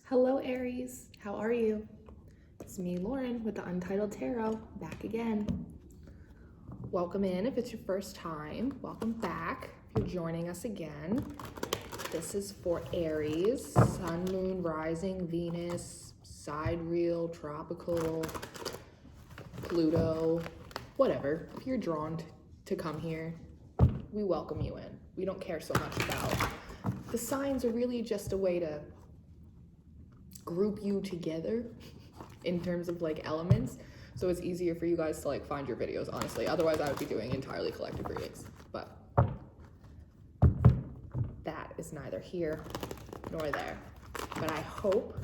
Hello Aries, how are you? It's me, Lauren, with the Untitled Tarot, back again. Welcome in if it's your first time. Welcome back if you're joining us again. This is for Aries, Sun, Moon, Rising, Venus, Sidereal, Tropical, Pluto, whatever. If you're drawn to come here, we welcome you in. We don't care so much about the signs are really just a way to group you together in terms of like elements, so it's easier for you guys to like find your videos, honestly. Otherwise I would be doing entirely collective readings, but that is neither here nor there. But I hope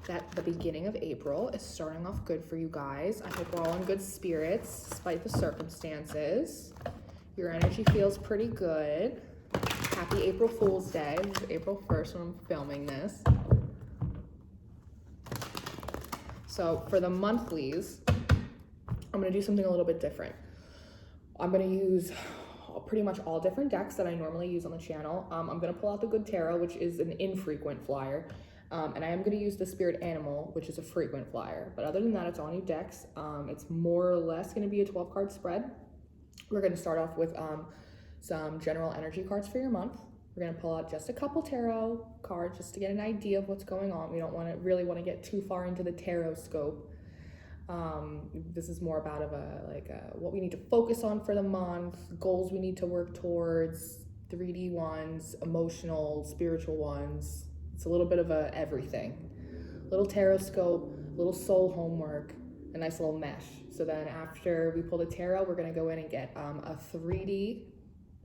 that the beginning of April is starting off good for you guys. I hope we're all in good spirits despite the circumstances. Your energy feels pretty good. Happy April Fool's Day. This is April 1st when I'm filming this. So for the monthlies, I'm going to do something a little bit different. I'm going to use pretty much all different decks that I normally use on the channel. I'm going to pull out the Good Tarot, which is an infrequent flyer. And I am going to use the Spirit Animal, which is a frequent flyer. But other than that, it's all new decks. It's more or less going to be a 12-card spread. We're going to start off with some general energy cards for your month. We're going to pull out just a couple tarot cards just to get an idea of what's going on. We don't really want to get too far into the tarot scope. This is more about what we need to focus on for the month, goals we need to work towards, 3D ones, emotional, spiritual ones. It's a little bit of everything. Little tarot scope, little soul homework, a nice little mesh. So then after we pull the tarot, we're going to go in and get a 3D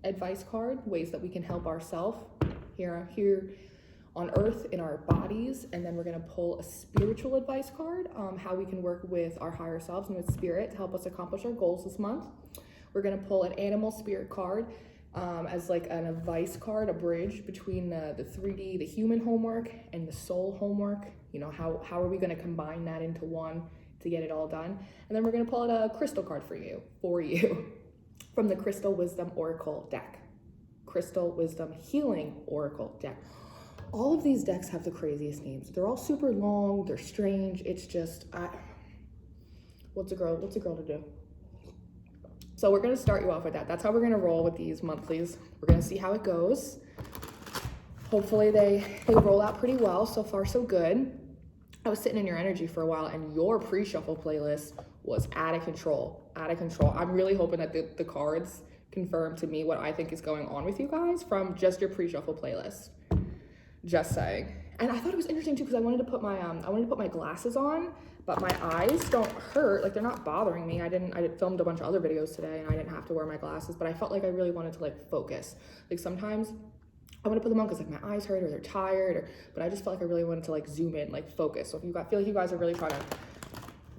advice card, ways that we can help ourselves here on earth in our bodies. And then we're going to pull a spiritual advice card, how we can work with our higher selves and with spirit to help us accomplish our goals this month. We're going to pull an animal spirit card as like an advice card, a bridge between the 3D, the human homework, and the soul homework. You know, how are we going to combine that into one to get it all done? And then we're going to pull out a crystal card for you from the Crystal Wisdom Oracle deck. Crystal Wisdom Healing Oracle deck. All of these decks have the craziest names. They're all super long, they're strange. It's just, what's a girl to do? So we're gonna start you off with that. That's how we're gonna roll with these monthlies. We're gonna see how it goes. Hopefully they roll out pretty well. So far, so good. I was sitting in your energy for a while and your pre-shuffle playlist was out of control. I'm really hoping that the cards confirm to me what I think is going on with you guys from just your pre-shuffle playlist. Just saying. And I thought it was interesting too because I wanted to put my glasses on, but my eyes don't hurt. Like, they're not bothering me. I filmed a bunch of other videos today and I didn't have to wear my glasses, but I felt like I really wanted to like focus. Like sometimes I want to put them on because like my eyes hurt or they're tired, but I just felt like I really wanted to like zoom in, like focus. So if feel like you guys are really trying to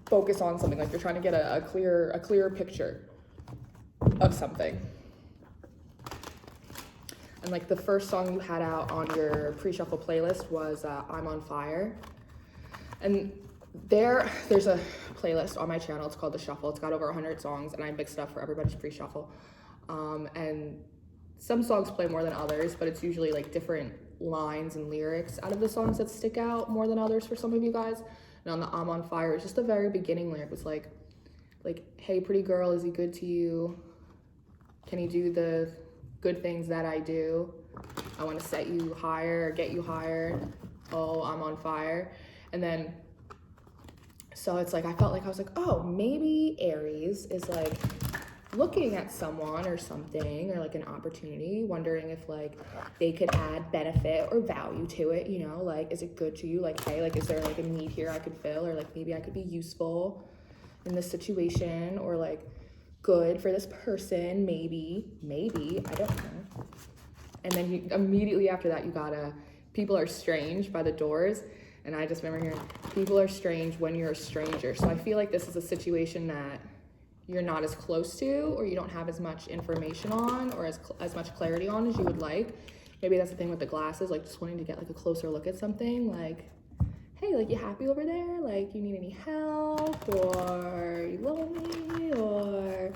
focus on something, like you're trying to get a clearer picture of something. And like the first song you had out on your pre-shuffle playlist was I'm on Fire. And there's a playlist on my channel. It's called The Shuffle. It's got over 100 songs and I mixed it up for everybody's pre-shuffle. And some songs play more than others, but it's usually like different lines and lyrics out of the songs that stick out more than others for some of you guys. And on the I'm on Fire, it's just the very beginning lyric was like, hey, pretty girl, is he good to you? Can he do the good things that I do? I want to set you higher, get you higher. Oh, I'm on fire. And then, so it's like, I was like, oh, maybe Aries is like looking at someone or something, or like an opportunity, wondering if like they could add benefit or value to it, you know, like, is it good to you? Like, hey, like, is there like a need here I could fill, or like maybe I could be useful in this situation, or like good for this person, maybe, I don't know. And then immediately after that, you got People Are Strange by The Doors. And I just remember hearing, people are strange when you're a stranger. So I feel like this is a situation that you're not as close to, or you don't have as much information on, or as much clarity on as you would like. Maybe that's the thing with the glasses, like just wanting to get like a closer look at something, like, hey, like, you happy over there? Like, you need any help, or you lonely, or...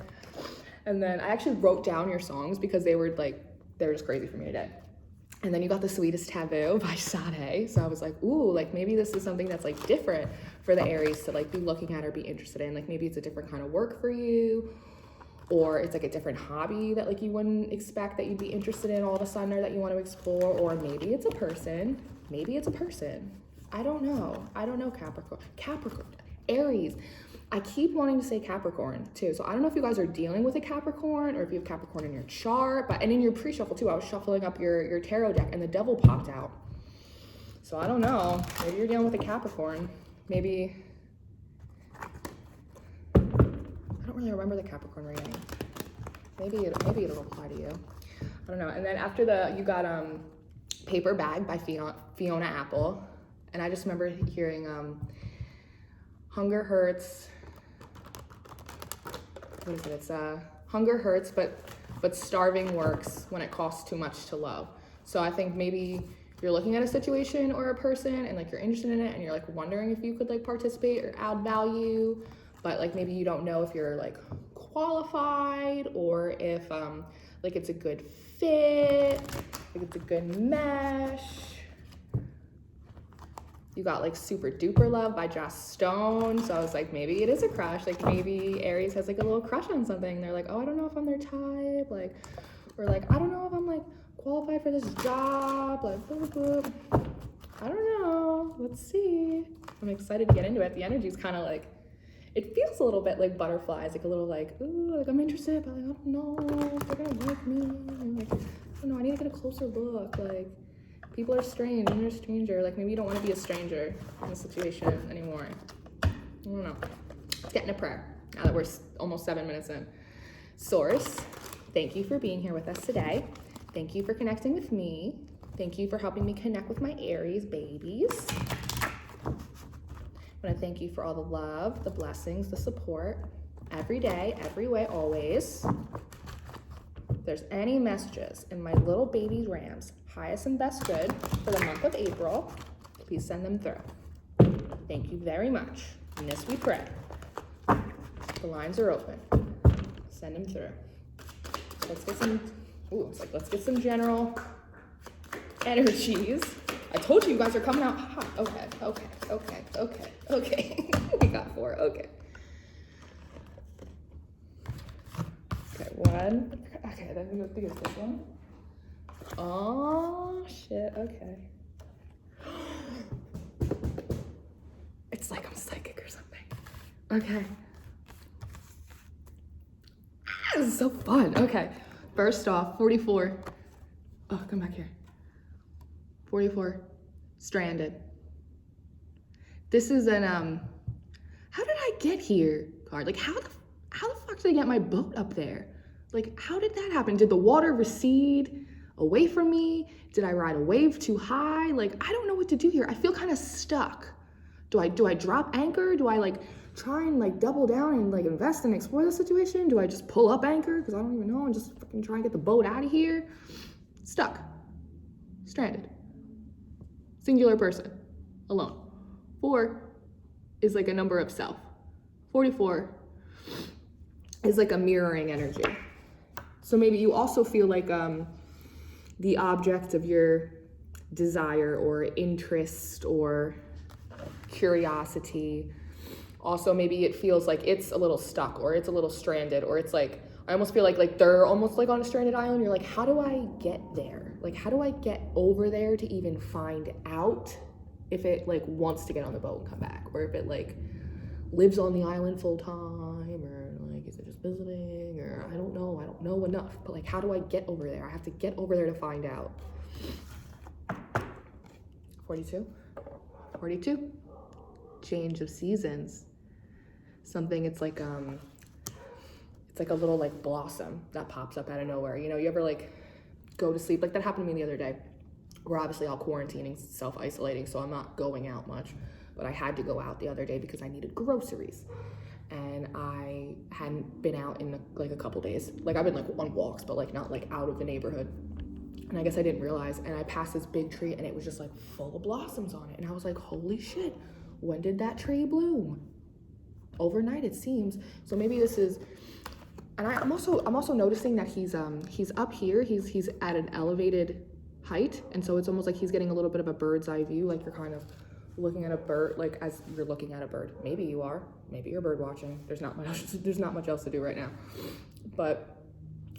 And then I actually wrote down your songs because they were just crazy for me today. And then you got The Sweetest Taboo by Sade. So I was like, ooh, like maybe this is something that's like different for the Aries to like be looking at or be interested in. Like maybe it's a different kind of work for you, or it's like a different hobby that like you wouldn't expect that you'd be interested in all of a sudden, or that you want to explore, or maybe it's a person. Maybe it's a person. I don't know. I don't know, Capricorn, Aries. I keep wanting to say Capricorn too. So I don't know if you guys are dealing with a Capricorn or if you have Capricorn in your chart, and in your pre-shuffle too, I was shuffling up your tarot deck and the devil popped out. So I don't know, maybe you're dealing with a Capricorn. Maybe, I don't really remember the Capricorn reading. Maybe it'll apply to you. I don't know. And then after you got Paper Bag by Fiona Apple. And I just remember hearing Hunger Hurts. What is it? It's hunger hurts, but starving works when it costs too much to love. So I think maybe you're looking at a situation or a person and like you're interested in it and you're like wondering if you could like participate or add value, but like maybe you don't know if you're like qualified or if like it's a good fit, like it's a good mesh. You got like Super Duper Love by Joss Stone. So I was like, maybe it is a crush. Like maybe Aries has like a little crush on something. They're like, oh, I don't know if I'm their type. Like, or like, I don't know if I'm like qualified for this job. Like, boop, boop. I don't know. Let's see. I'm excited to get into it. The energy is kind of like, it feels a little bit like butterflies. Like a little like, ooh, like I'm interested, but like, I don't know if they're gonna like me. And like, I don't know, I need to get a closer look. Like, people are strange and you're a stranger. Like maybe you don't want to be a stranger in this situation anymore. I don't know. Let's get into prayer now that we're almost 7 minutes in. Source, thank you for being here with us today. Thank you for connecting with me. Thank you for helping me connect with my Aries babies. I want to thank you for all the love, the blessings, the support, every day, every way, always. If there's any messages in my little baby rams, highest and best good for the month of April, please send them through. Thank you very much. In this we pray. The lines are open. Send them through. Let's get some, let's get some general energies. I told you guys are coming out hot. Okay. We got 4, okay. Okay, 1. Okay, then we go through this one. Oh, shit, okay. It's like I'm psychic or something. Okay. This is so fun. Okay, first off, 44. Oh, come back here. 44, stranded. This is an, how did I get here card? Like, how the fuck did I get my boat up there? Like, how did that happen? Did the water recede away from me? Did I ride a wave too high? Like, I don't know what to do here. I feel kind of stuck. Do I drop anchor? Do I like try and like double down and like invest and explore the situation? Do I just pull up anchor? Because I don't even know, and just fucking try and get the boat out of here. Stuck, stranded, singular person, alone. 4 is like a number of self. 44 is like a mirroring energy. So maybe you also feel like the object of your desire or interest or curiosity. Also, maybe it feels like it's a little stuck or it's a little stranded, or it's like, I almost feel like they're almost like on a stranded island. You're like, how do I get there? Like, how do I get over there to even find out if it like wants to get on the boat and come back, or if it like lives on the island full time, or like is it just visiting, or I don't know enough, but like how do I get over there? I have to get over there to find out. 42, change of seasons. Something, it's like a little like blossom that pops up out of nowhere. You know, you ever like go to sleep, like that happened to me the other day. We're obviously all quarantining, self-isolating, so I'm not going out much, but I had to go out the other day because I needed groceries. And I hadn't been out in like a couple days. Like I've been like on walks, but like not like out of the neighborhood. And I guess I didn't realize, and I passed this big tree and it was just like full of blossoms on it. And I was like, holy shit, when did that tree bloom? Overnight, it seems. So maybe this is, and I'm also noticing that he's up here, he's at an elevated height. And so it's almost like he's getting a little bit of a bird's eye view, like you're kind of looking at a bird, like as you're looking at a bird. Maybe you are, maybe you're bird watching. There's not much else to do right now. But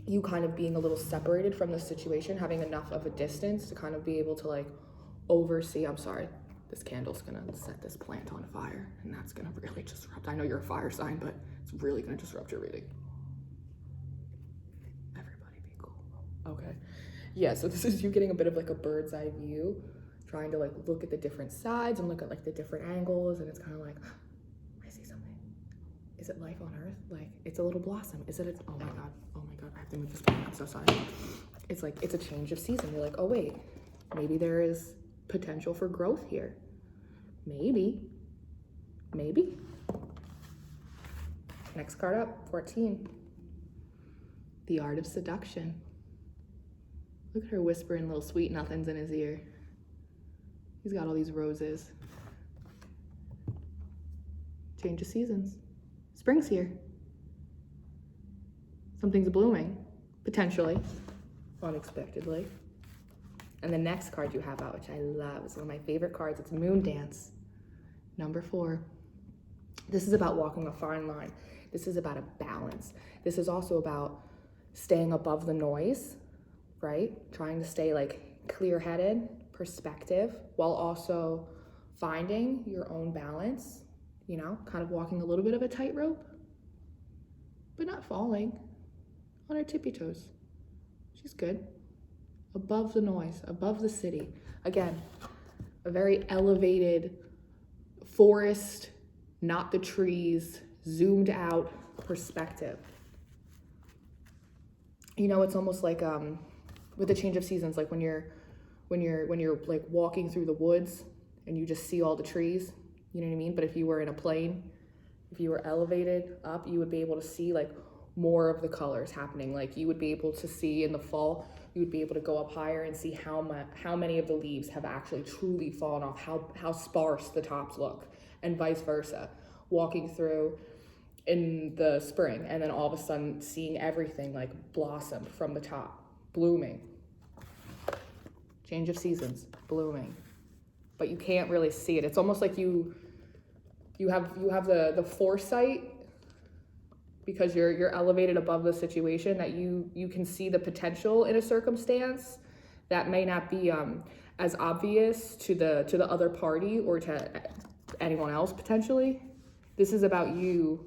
you kind of being a little separated from the situation, having enough of a distance to kind of be able to like oversee. I'm sorry, this candle's gonna set this plant on fire, and that's gonna really disrupt. I know you're a fire sign, but it's really gonna disrupt your reading. Everybody be cool. Okay. Yeah, so this is you getting a bit of like a bird's eye view, trying to like look at the different sides and look at like the different angles, and it's kind of like, I see something. Is it life on Earth? Like, it's a little blossom. Is it? Oh my God. Oh my God. I have to move this plant. I'm so sorry. It's like, it's a change of season. You're like, oh wait, maybe there is potential for growth here. Maybe. Next card up, 14. The Art of Seduction. Look at her whispering little sweet nothings in his ear. He's got all these roses. Change of seasons. Spring's here. Something's blooming, potentially, unexpectedly. And the next card you have out, which I love, is one of my favorite cards. It's Moon Dance, number 4. This is about walking a fine line. This is about a balance. This is also about staying above the noise, right? Trying to stay like clear-headed, perspective, while also finding your own balance, you know, kind of walking a little bit of a tightrope, but not falling, on her tippy toes. She's good. Above the noise, above the city. Again, a very elevated forest, not the trees, zoomed out perspective. You know, it's almost like with the change of seasons, like when you're like walking through the woods and you just see all the trees, you know what I mean? But if you were in a plane, if you were elevated up, you would be able to see like more of the colors happening. Like you would be able to see in the fall, you would be able to go up higher and see how many of the leaves have actually truly fallen off, how sparse the tops look, and vice versa. Walking through in the spring and then all of a sudden seeing everything like blossom from the top, blooming. Change of seasons, blooming. But you can't really see it. It's almost like you have the foresight, because you're elevated above the situation, that you can see the potential in a circumstance that may not be as obvious to the other party or to anyone else potentially. This is about you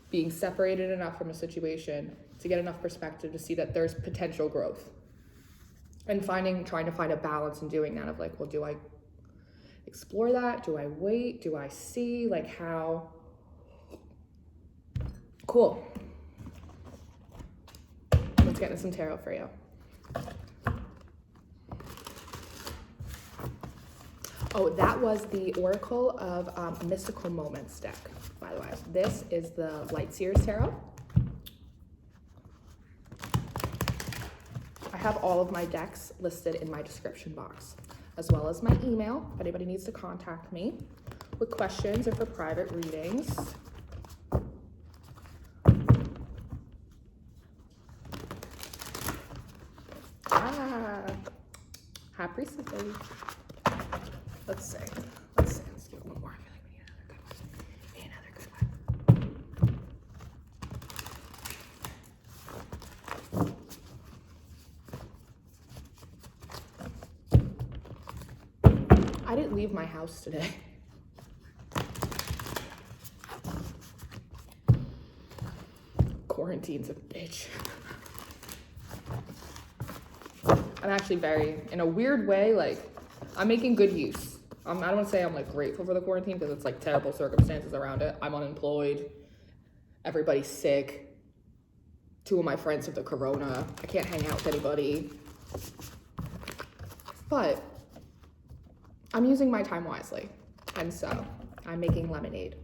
being separated enough from a situation to get enough perspective to see that there's potential growth, and trying to find a balance in doing that of like, well, do I explore that? Do I wait? Do I see? Like how? Cool. Let's get into some tarot for you. Oh, that was the Oracle of Mystical Moments deck, by the way. This is the Seers Tarot. I have all of my decks listed in my description box, as well as my email, if anybody needs to contact me with questions or for private readings. High Priestess, baby. Let's see. Let's do one more. I feel like we need another good one. I didn't leave my house today. Quarantine's a bitch. I'm actually in a weird way, like, I'm making good use. I don't want to say I'm like grateful for the quarantine because it's like terrible circumstances around it. I'm unemployed. Everybody's sick. 2 of my friends have the corona. I can't hang out with anybody. But I'm using my time wisely. And so I'm making lemonade.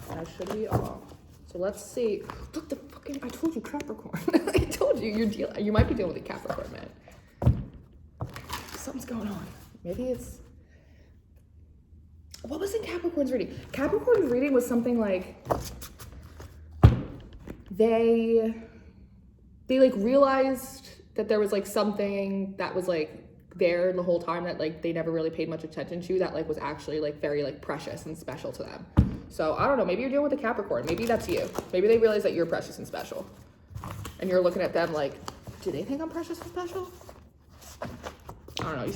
That should be all. So let's see. Look, I told you Capricorn. I told you you might be dealing with a Capricorn, man. Something's going on. Maybe it's, what was in Capricorn's reading? Capricorn's reading was something like they like realized that there was like something that was like there the whole time that like they never really paid much attention to, that like was actually like very like precious and special to them. So I don't know, maybe you're dealing with a Capricorn. Maybe that's you. Maybe they realize that you're precious and special. And you're looking at them like, do they think I'm precious and special? I don't know, you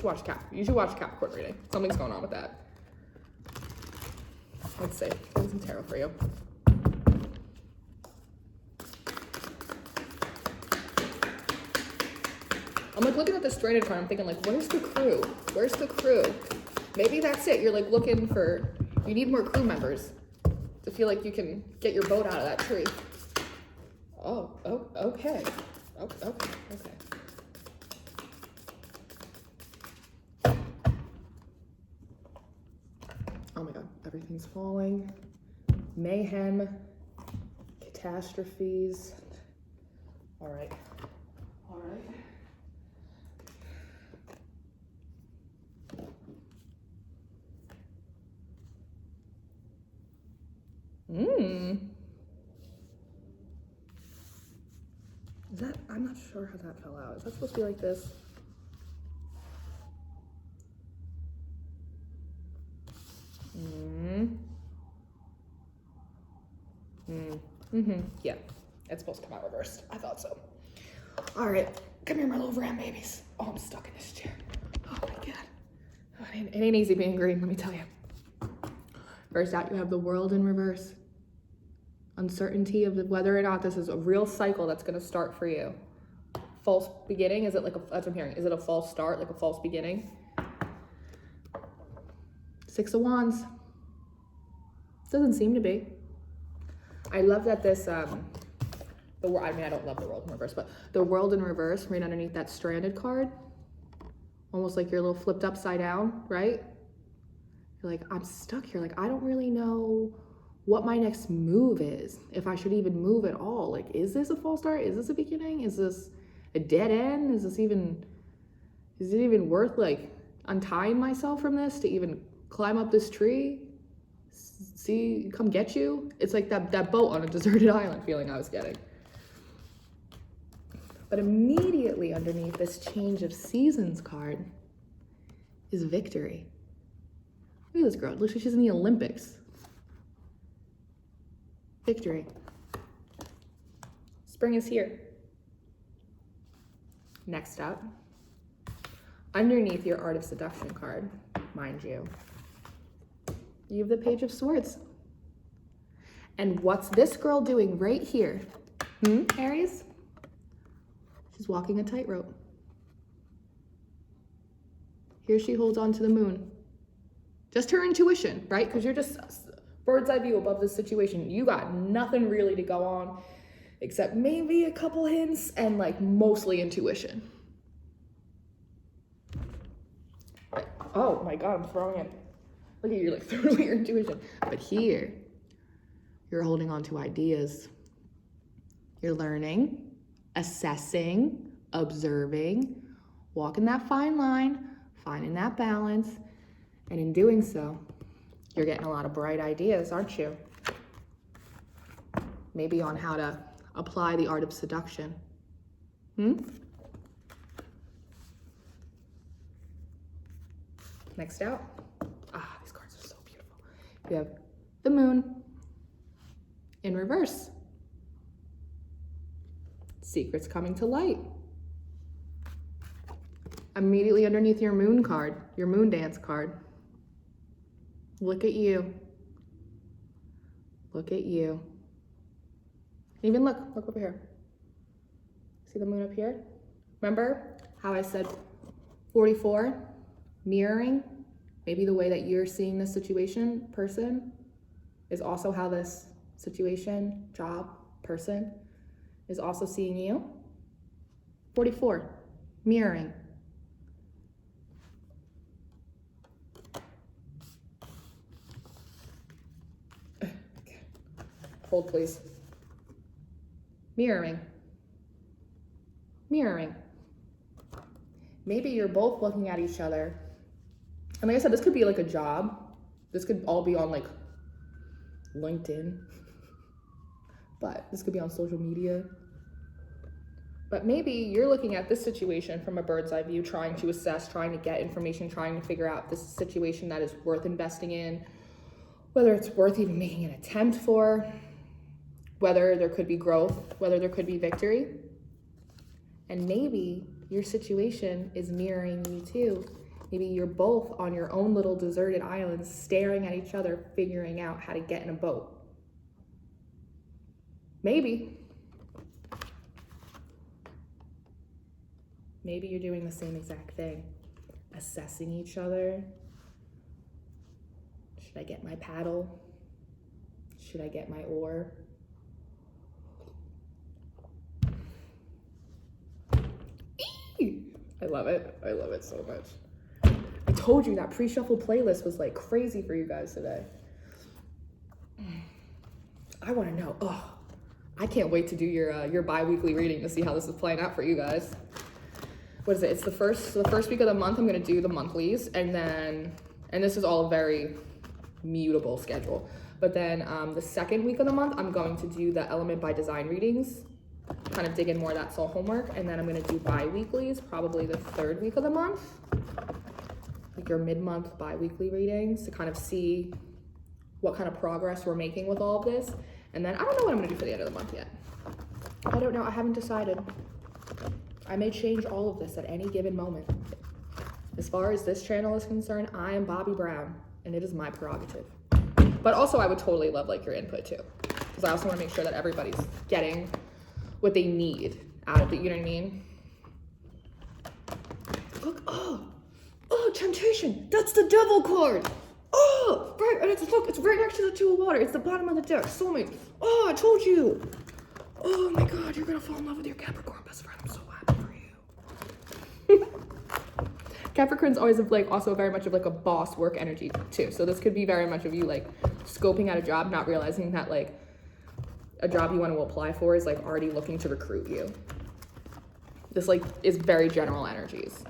should watch Capricorn reading. Something's going on with that. Let's see, get some tarot for you. I'm like looking at the stranded card, I'm thinking like, where's the crew? Where's the crew? Maybe that's it. You're like looking for, you need more crew members to feel like you can get your boat out of that tree. Oh, okay. Okay. Oh my God, everything's falling. Mayhem, catastrophes. All right. Is that, I'm not sure how that fell out. Is that supposed to be like this? Yeah, it's supposed to come out reversed. I thought so. All right, come here, my little ram babies. Oh, I'm stuck in this chair. Oh my God. Oh, it ain't easy being green, let me tell you. First out, you have the world in reverse. Uncertainty of whether or not this is a real cycle that's gonna start for you. False beginning, is it like that's what I'm hearing. Is it a false start, like a false beginning? 6 of Wands. Doesn't seem to be. I love that this, I mean, I don't love the world in reverse, but the world in reverse, right underneath that stranded card, almost like you're a little flipped upside down, right? You're like, I'm stuck here. Like, I don't really know what my next move is, if I should even move at all. Like, is this a false start? Is this a beginning? Is this a dead end? Is it even worth like untying myself from this to even climb up this tree? See, come get you? It's like that boat on a deserted island feeling I was getting. But immediately underneath this change of seasons card is victory. Look at this girl, it looks like she's in the Olympics. Victory. Spring is here. Next up, underneath your Art of Seduction card, mind you, you have the Page of Swords. And what's this girl doing right here? Aries? She's walking a tightrope. Here she holds on to the moon. Just her intuition, right? Because you're just bird's eye view above this situation. You got nothing really to go on except maybe a couple hints and like mostly intuition. Oh my God, I'm throwing it. Look at you, like throwing away your intuition. But here, you're holding on to ideas. You're learning, assessing, observing, walking that fine line, finding that balance. And in doing so, you're getting a lot of bright ideas, aren't you? Maybe on how to apply the art of seduction. Next out. These cards are so beautiful. You have the moon in reverse. Secrets coming to light. Immediately underneath your moon card, your moon dance card. Look at you. Look at you. Even look over here. See the moon up here? Remember how I said 44, mirroring? Maybe the way that you're seeing this situation, person, is also how this situation, job, person, is also seeing you. 44, mirroring. Hold, please. Mirroring. Mirroring. Maybe you're both looking at each other. And like I said, this could be like a job. This could all be on like LinkedIn. But this could be on social media. But maybe you're looking at this situation from a bird's eye view, trying to assess, trying to get information, trying to figure out this is a situation that is worth investing in, whether it's worth even making an attempt for, whether there could be growth, whether there could be victory. And maybe your situation is mirroring you too. Maybe you're both on your own little deserted islands, staring at each other, figuring out how to get in a boat. Maybe. Maybe you're doing the same exact thing, assessing each other. Should I get my paddle? Should I get my oar? I love it. I love it so much. I told you that pre-shuffle playlist was like crazy for you guys today. I want to know. Oh, I can't wait to do your bi-weekly reading to see how this is playing out for you guys. What is it? It's the first week of the month. I'm going to do the monthlies, and this is all a very mutable schedule. But then the second week of the month, I'm going to do the Element by Design readings, kind of dig in more of that soul homework, and then I'm going to do bi-weeklies, probably the third week of the month, like your mid-month bi-weekly readings to kind of see what kind of progress we're making with all of this. And then I don't know what I'm going to do for the end of the month yet. I don't know. I haven't decided. I may change all of this at any given moment. As far as this channel is concerned, I am Bobby Brown, and it is my prerogative. But also, I would totally love like your input too, because I also want to make sure that everybody's getting what they need out of it. You know what I mean? Look, oh, temptation. That's the devil card. Oh, right, and it's right next to the Two of Water. It's the bottom of the deck. Soulmate. Oh, I told you. Oh my God, you're gonna fall in love with your Capricorn best friend. I'm so happy for you. Capricorn's always like also very much of like a boss work energy too. So this could be very much of you like scoping out a job, not realizing that like a job you want to apply for is like already looking to recruit you. This like is very general energies.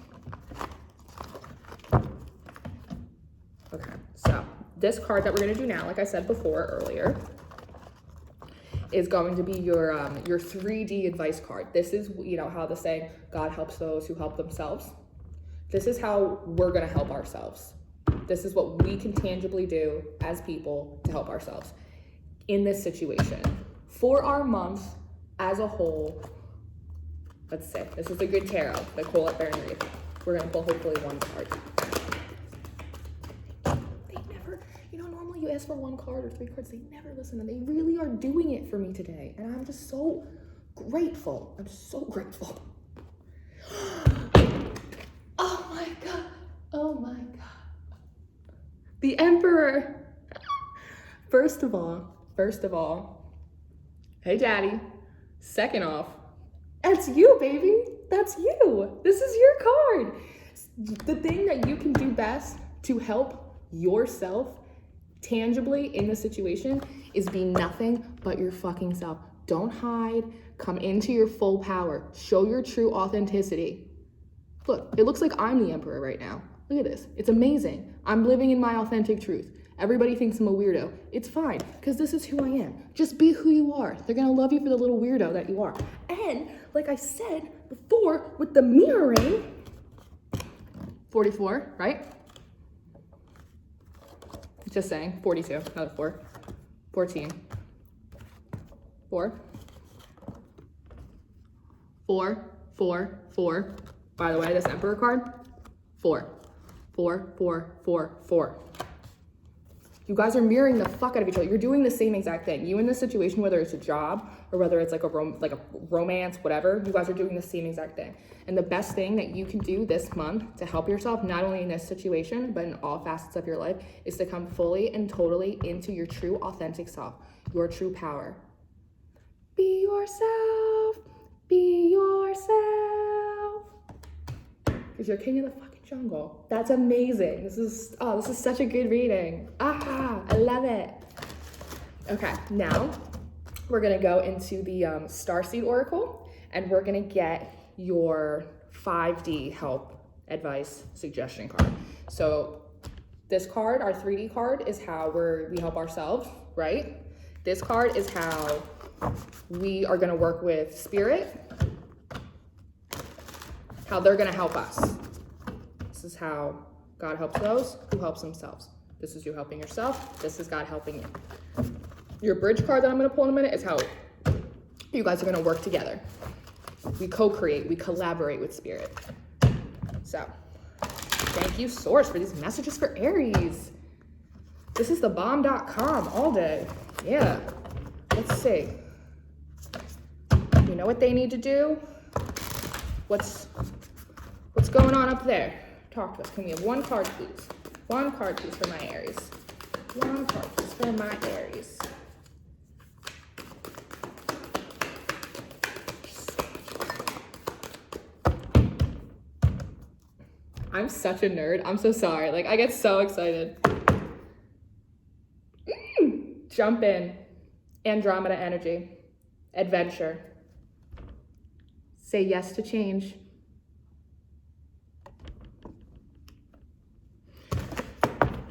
Okay, so this card that we're gonna do now, like I said before earlier, is going to be your 3D advice card. This is, you know, how the saying, God helps those who help themselves. This is how we're gonna help ourselves. This is what we can tangibly do as people to help ourselves in this situation. For our month as a whole, let's say, this is a good tarot, Nicole at Baron Reed. We're gonna pull hopefully one card. They never, you know, normally you ask for one card or 3 cards, they never listen, and they really are doing it for me today. And I'm just so grateful. I'm so grateful. Oh my God. Oh my God. The Emperor. First of all, hey daddy. Second off, that's you, baby. That's you. This is your card. The thing that you can do best to help yourself tangibly in the situation is be nothing but your fucking self. Don't hide. Come into your full power. Show your true authenticity. Look, it looks like I'm the Emperor right now. Look at this. It's amazing. I'm living in my authentic truth. Everybody thinks I'm a weirdo. It's fine, because this is who I am. Just be who you are. They're gonna love you for the little weirdo that you are. And like I said before, with the mirroring, 44, right? Just saying, 42, another 4, 14, 4, 4, 4, 4. By the way, this Emperor card, 4, 4, 4, 4, 4. You guys are mirroring the fuck out of each other. You're doing the same exact thing. You in this situation, whether it's a job or whether it's like a romance, whatever, you guys are doing the same exact thing. And the best thing that you can do this month to help yourself, not only in this situation, but in all facets of your life, is to come fully and totally into your true authentic self, your true power. Be yourself. Be yourself. Because you're king of the fucking jungle. That's amazing. This is such a good reading. I love it. Okay, now we're gonna go into the Starseed Oracle, and we're gonna get your 5D help, advice, suggestion card. So this card, our 3D card, is how we help ourselves, right? This card is how we are gonna work with spirit. how they're gonna help us. This is how God helps those who helps themselves. This is you helping yourself. This is God helping you. Your bridge card that I'm gonna pull in a minute is how you guys are gonna work together. We co-create, we collaborate with spirit. So, thank you, Source, for these messages for Aries. This is thebomb.com all day. Yeah, let's see. You know what they need to do? What's going on up there? Talk to us. Can we have one card, please? One card, please, for my Aries. One card, please, for my Aries. I'm such a nerd. I'm so sorry. Like, I get so excited. Jump in. Andromeda energy. Adventure. Say yes to change.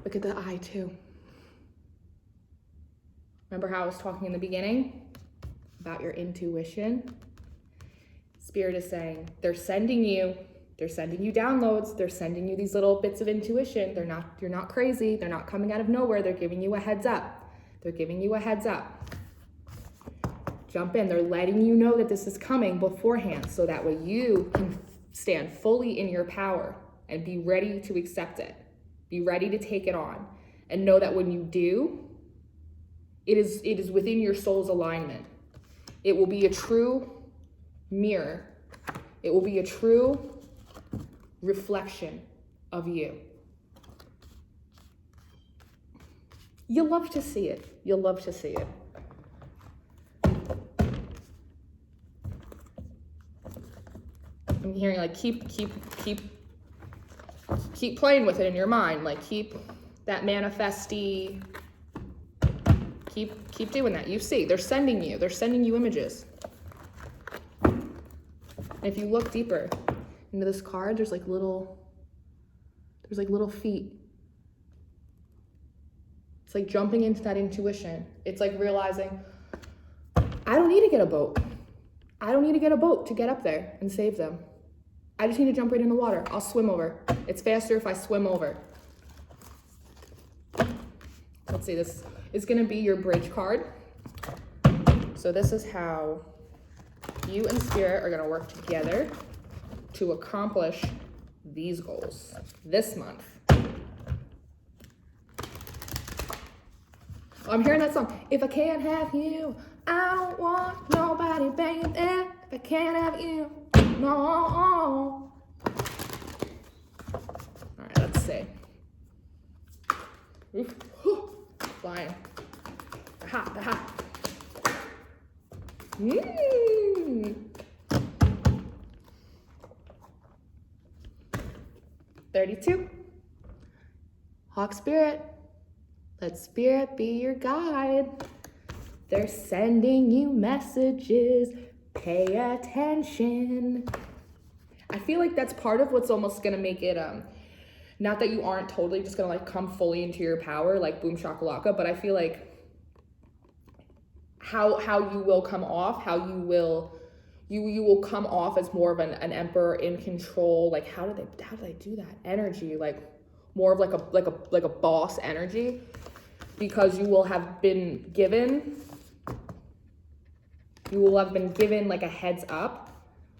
Look at the eye too. Remember how I was talking in the beginning about your intuition? Spirit is saying they're sending you downloads. They're sending you these little bits of intuition. You're not crazy. They're not coming out of nowhere. They're giving you a heads up. They're giving you a heads up. Jump in. They're letting you know that this is coming beforehand so that way you can stand fully in your power and be ready to accept it. Be ready to take it on. And know that when you do, it is within your soul's alignment. It will be a true mirror. It will be a true reflection of you. You'll love to see it. You'll love to see it. I'm hearing like keep playing with it in your mind. Like keep that manifesty. Keep doing that. You see, they're sending you images. And if you look deeper into this card, there's like little feet. It's like jumping into that intuition. It's like realizing, I don't need to get a boat. I don't need to get a boat to get up there and save them. I just need to jump right in the water. I'll swim over. It's faster if I swim over. Let's see, this is gonna be your bridge card. So this is how you and Spirit are gonna work together to accomplish these goals this month. I'm hearing that song. If I can't have you, I don't want nobody, baby. If I can't have you, no. All right, let's see. Oof. Flying. Aha, aha. 32. Hawk Spirit. Let Spirit be your guide. They're sending you messages. Pay attention. I feel like that's part of what's almost gonna make it, not that you aren't totally just gonna like come fully into your power, like boom shakalaka, but I feel like how you will come off, how you will come off as more of an emperor in control. Like how do they do that energy? Like more of like a boss energy, because you will have been given like a heads up.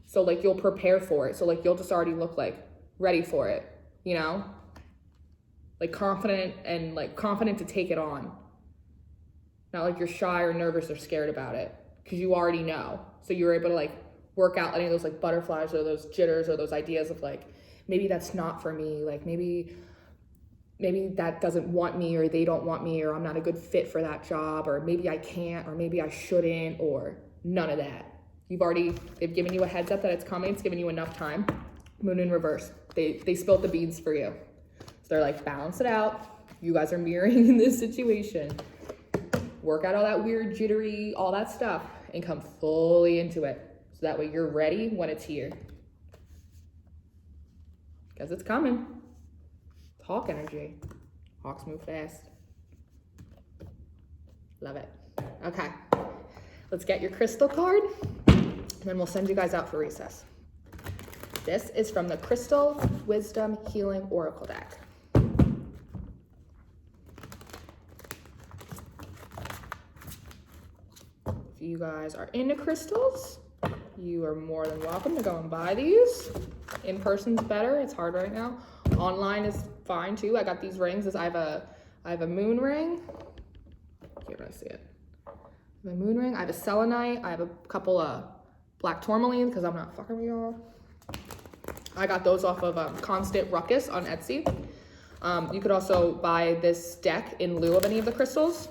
So like you'll prepare for it. So like you'll just already look like ready for it, you know? Like confident to take it on. Not like you're shy or nervous or scared about it, because you already know. So you're able to like work out any of those like butterflies or those jitters or those ideas of like, maybe that's not for me. Like maybe that doesn't want me, or they don't want me, or I'm not a good fit for that job, or maybe I can't, or maybe I shouldn't, or none of that. They've given you a heads up that it's coming. It's given you enough time. Moon in reverse. They spilled the beans for you. So they're like, balance it out. You guys are mirroring in this situation. Work out all that weird jittery, all that stuff, and come fully into it. So that way you're ready when it's here. Because it's coming. It's hawk energy. Hawks move fast. Love it. Okay. Let's get your crystal card, and then we'll send you guys out for recess. This is from the Crystal Wisdom Healing Oracle deck. If you guys are into crystals, you are more than welcome to go and buy these. In person's better. It's hard right now. Online is fine too. I got these rings. I have a moon ring. You're gonna see it. I have a moon ring. I have a selenite. I have a couple of black tourmalines because I'm not fucking with y'all. I got those off of Constant Ruckus on Etsy. You could also buy this deck in lieu of any of the crystals.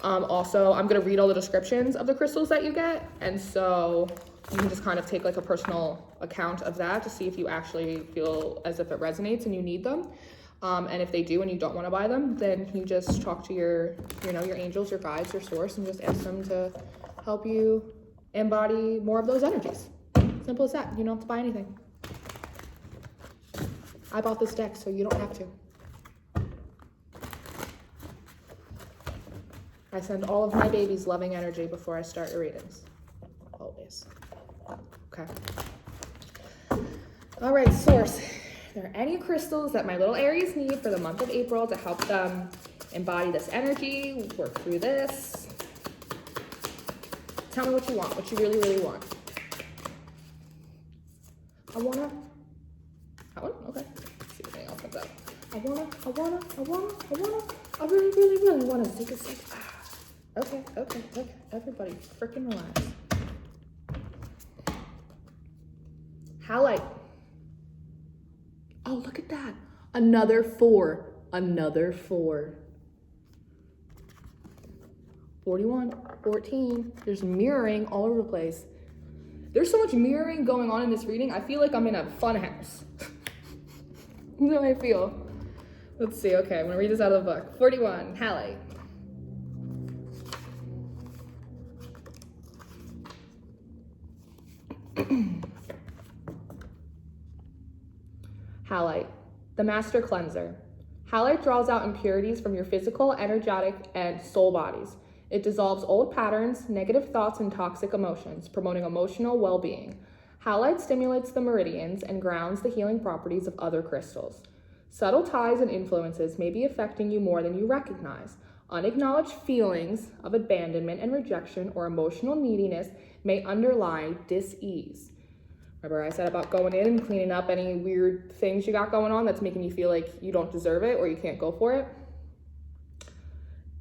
Also, I'm gonna read all the descriptions of the crystals that you get, and so you can just kind of take like a personal account of that to see if you actually feel as if it resonates and you need them. And if they do and you don't want to buy them, then you just talk to your angels, your guides, your source, and just ask them to help you embody more of those energies. Simple as that. You don't have to buy anything. I bought this deck, so you don't have to. I send all of my babies loving energy before I start your readings. Always. Okay. All right, source. Are there any crystals that my little Aries need for the month of April to help them embody this energy, work through this? Tell me what you want, what you really, really want. That one? Okay. Let's see if anything else comes up. I really, really, really want to take a second. Okay. Everybody freaking relax. Highlight. Oh, look at that. Another 4. 41, 14. There's mirroring all over the place. There's so much mirroring going on in this reading. I feel like I'm in a fun house. That's how I feel. Let's see. Okay, I'm gonna read this out of the book. 41, highlight. Halite, the master cleanser. Halite draws out impurities from your physical, energetic, and soul bodies. It dissolves old patterns, negative thoughts, and toxic emotions, promoting emotional well-being. Halite stimulates the meridians and grounds the healing properties of other crystals. Subtle ties and influences may be affecting you more than you recognize. Unacknowledged feelings of abandonment and rejection or emotional neediness may underlie dis-ease. Remember I said about going in and cleaning up any weird things you got going on that's making you feel like you don't deserve it or you can't go for it?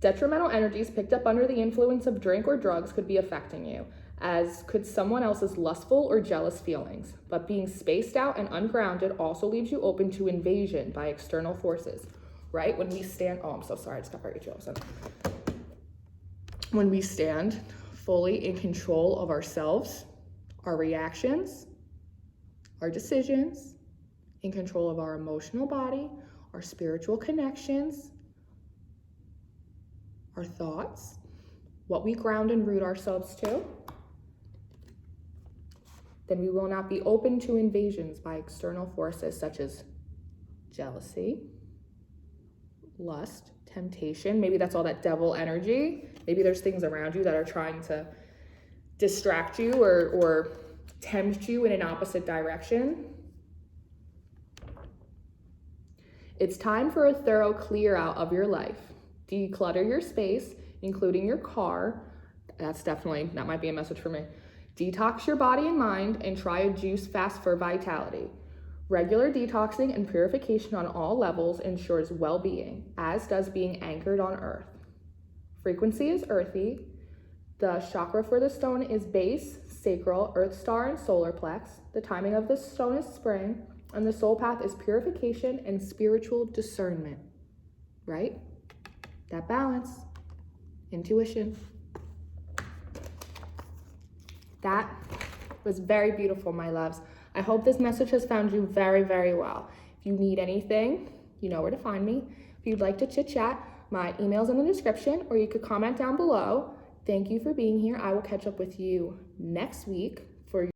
Detrimental energies picked up under the influence of drink or drugs could be affecting you, as could someone else's lustful or jealous feelings. But being spaced out and ungrounded also leaves you open to invasion by external forces, right? When we stand, oh, I'm so sorry, I just got very jealous. When we stand fully in control of ourselves, our reactions, our decisions, in control of our emotional body, our spiritual connections, our thoughts, what we ground and root ourselves to, then we will not be open to invasions by external forces such as jealousy, lust, temptation. Maybe that's all that devil energy. Maybe there's things around you that are trying to distract you or tempt you in an opposite direction. It's time for a thorough clear out of your life. Declutter your space, including your car. That might be a message for me. Detox your body and mind and try a juice fast for vitality. Regular detoxing and purification on all levels ensures well-being, as does being anchored on earth. Frequency is earthy. The chakra for the stone is base, sacral, earth star, and solar plex. The timing of the stone is spring, and the soul path is purification and spiritual discernment, right? That balance, intuition. That was very beautiful, my loves. I hope this message has found you very, very well. If you need anything, you know where to find me. If you'd like to chit chat, my email's in the description, or you could comment down below. Thank you for being here. I will catch up with you next week.